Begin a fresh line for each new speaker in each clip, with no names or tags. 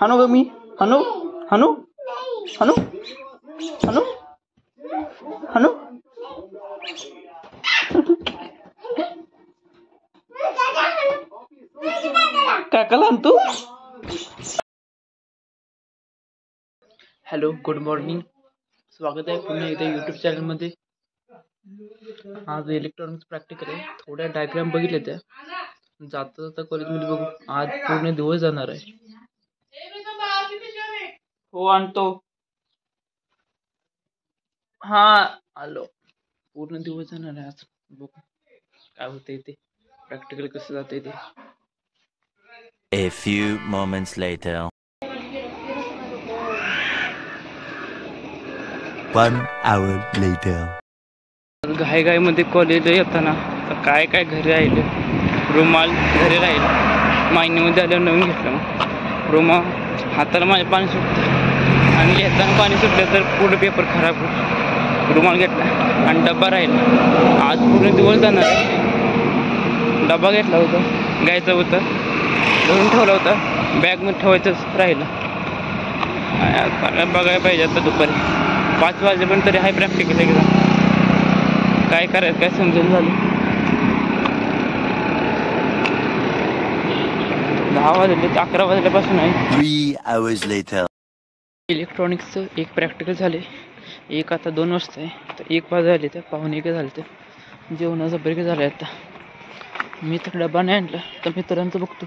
हनु ग मी हनु हनु हनु हनु हनु काकाला तू. Hello, good morning. स्वागत आहे पुन्हा एकदा यूट्यूब चॅनलमध्ये. आज इलेक्ट्रॉनिक्स प्रॅक्टिकल आहे. थोड्या डायग्राम बघितल्या त्या. जाता जाता कॉलेजमध्ये बघू. आज पूर्ण दिवस जाणार आहे. हो आणतो. हा आलो. पूर्ण दिवस जाणार आहे आज. बघू काय होते ते, प्रॅक्टिकल कसं जाते ते.
A few moments later. 1 hour later.
घाई मध्ये कॉलेजला येताना काय काय घरी राहिले. रुमाल घरी राहील. महिन्यामध्ये आल्यावर नवीन घेतलं. मग रुमाल हाताला माझ्या पाणी सुटतं आणि येताना पाणी सुटलं तर पूर्ण पेपर खराब होतो. रुमाल घेतला आणि डब्बा राहिला. आज पूर्ण दिवस जाणार आहे. डबा घेतला होता, घ्यायचा होता, धरून ठेवला होता, बॅगमध्ये ठेवायचंच राहिलं. बघायला पाहिजे आता दुपारी 5 वाजेपर्यंत तरी हाय प्रॅक्टिकल एक्झाम. काय करायचं काय समजून झालं. 10 वाजले, 11 वाजल्यापासून आहे.
3 hours later.
इलेक्ट्रॉनिक्सचं एक प्रॅक्टिकल झाले, एक आता 2 वाजता आहे. तर 1 वाजले, तर 1:45 झाले. तर जेवणाचा ब्रेक झाला. आता मी तर डबा नाही आणला, तर मित्रांचं बघतो.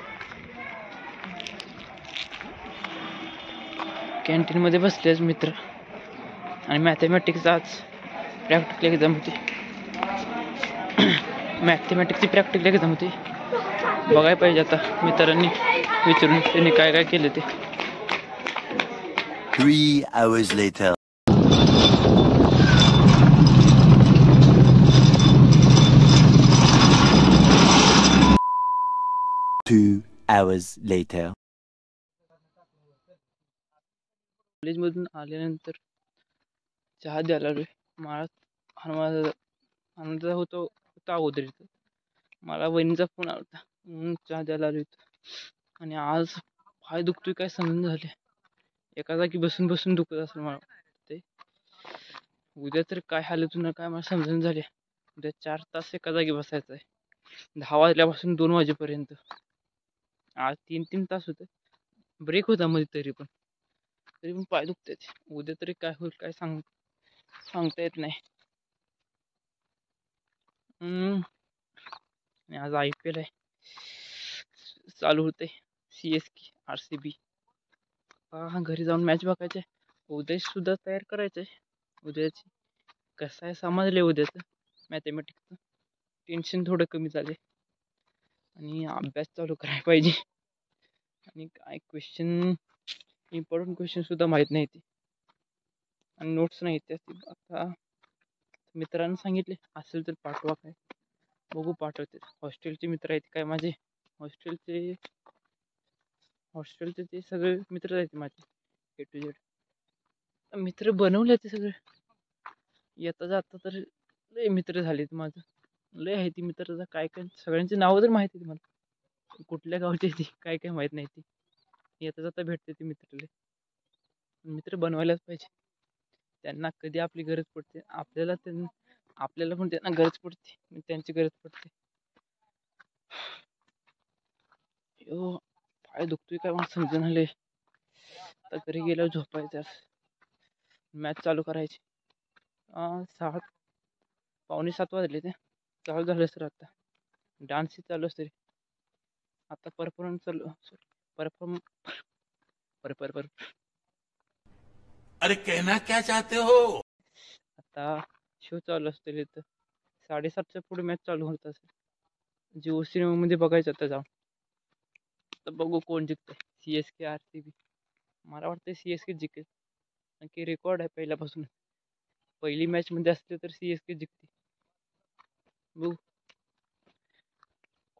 कॅन्टीनमध्ये बसलेच मित्र. आणि मॅथमॅटिक्सचा आज प्रॅक्टिकल एक्झाम होती. मॅथमॅटिक्सची प्रॅक्टिकल एक्झाम होती. बघायला पाहिजे आता मित्रांनी विचारून त्यांनी काय काय केलं ते.
3 hours later. 2 hours later.
कॉलेजमधून आल्यानंतर चहा द्यायला आलोय. आनंद होता अगोदर इथं. मला वहिनीचा फोन आला होता म्हणून चहा द्यायला आलो इथं. आणि आज पाय दुखतोय काय समजून झाले. एका जागी बसून बसून दुखत असेल मला ते. उद्या तर काय हालत होणार काय मला समजून झाले. उद्या 4 तास एका जागी बसायचं आहे. 10 वाजल्यापासून 2 वाजेपर्यंत. आज 3 तास होते. ब्रेक होता मध्ये तरी पण पाय दुखतात. उद्या तरी काय होईल काय सांगता येत नाही. आणि आज IPL आहे चालू होते. CSK RCB. घरी जाऊन मॅच बघायचे. उद्या सुद्धा तयार करायचंय. उद्याची कसं आहे समजले. उद्याचं मॅथमॅटिक्सचं टेन्शन थोडं कमी झाले. आणि अभ्यास चालू करायला पाहिजे. आणि काय क्वेश्चन, इम्पॉर्टंट क्वेश्चन सुद्धा माहीत नाही ते. आणि नोट्स नाही ते. आता मित्रांनी सांगितले असेल तर पाठवा. काय बघू पाठवते. हॉस्टेलचे मित्र आहेत काय माझे. हॉस्टेलचे ते सगळे मित्र आहेत माझे. A to Z मित्र बनवले ते सगळे. येता जाता तर लय मित्र झालेत माझं. लय आहे ती मित्र. काय काय सगळ्यांची नावं तर माहिती आहे मला. कुठल्या गावचे ती काय काय माहीत नाही ती. येता जाता भेटते ती मित्र बनवायलाच पाहिजे. त्यांना कधी आपली गरज पडते. आपल्याला पण त्यांना गरज पडते. त्यांची गरज पडते. पाय दुखतोय काय मला समजून आले. आता घरी गेल्यावर झोपायचं. मॅच चालू करायची. 6:45 वाजले. ते चालू झालं सर. आता डान्स चालू असते. आता परफॉर्मन्स चालू.
अरे कहना क्या चाहते हो.
आता शो चालू असते. इथं 7:30च्या पुढे मॅच चालू होत असेल. जिओ सिनेमा मध्ये बघायचं आता जाऊन. तर बघू कोण जिंकतंय. CSK RCB. मला वाटतं CSK जिंकेल. आणखी रेकॉर्ड आहे पहिल्यापासून. पहिली मॅच मध्ये असते तर CSK जिंकते. बघू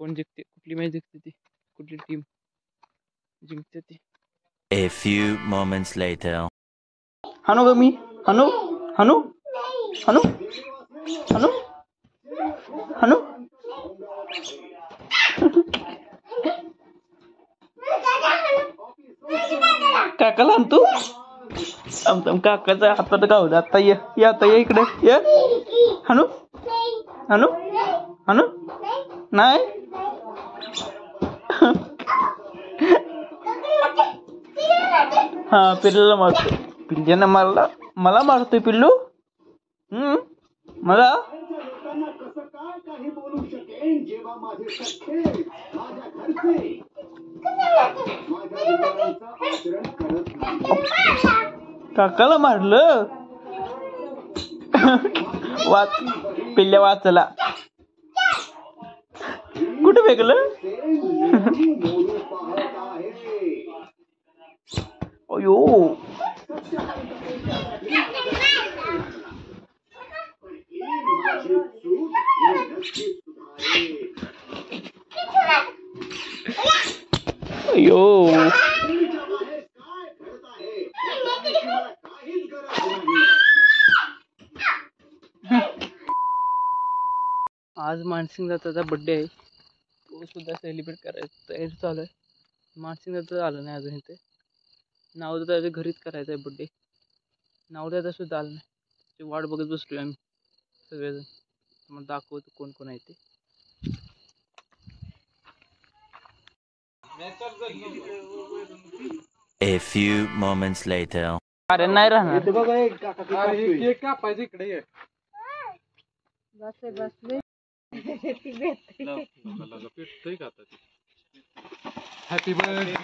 कोण जिंकते. कुठली मॅच जिंकते ती. कुठली टीम जिंकते ती.
A few moments later.
हनु ग मी हनु हनु हनु हनु हनु काकाला आण तू आम काकाच्या हातात गाव आता ये आता ये इकडे ये हानू हानू हानू नाही हा पिल्लूला मारतोय पिल्ल्यानं मारला मला मारतोय पिल्लू मला काकाला मारलं वाच पिल्ल्या वाचला कुठे फेकलं अयो अयो आज मानसिंग दादाचा बर्थडे आहे तो सुद्धा सेलिब्रेट करायचा तयारी चालू आहे मानसिंग दादा आलं नाही अजून इथे नावदादाच्या घरीच करायचा आहे बड्डे नावदादा सुद्धा आलं नाही त्याची वाट बघत बसलोय आम्ही सगळेजण मग दाखवतो कोण कोण आहे ते
A few moments later.
अरे नाही राहणार
हॅपी बर्थडे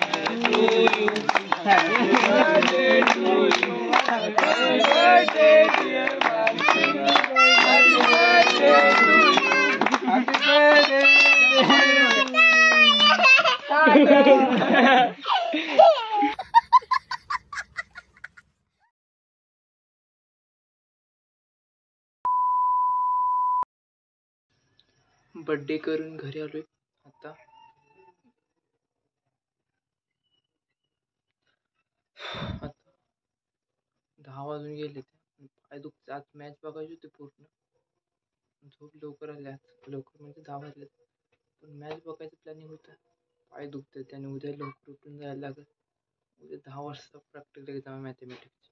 बर्थडे करून घरी आलोय आता आता 10 वाजून गेले पाय दुखते आज मॅच बघायची होती पूर्ण झोप लवकर आली आज लवकर म्हणजे 10 वाजले पण मॅच बघायचं प्लॅनिंग होतं पाय दुखते त्याने उद्या लवकर उठून जायला लागत उद्या 10 वाजता प्रॅक्टिकल एक्झाम आहे मॅथमॅटिक्स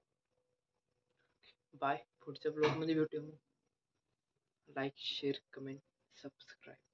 बाय पुढच्या ब्लॉगमध्ये भेटूया मग लाईक शेअर कमेंट सबस्क्राईब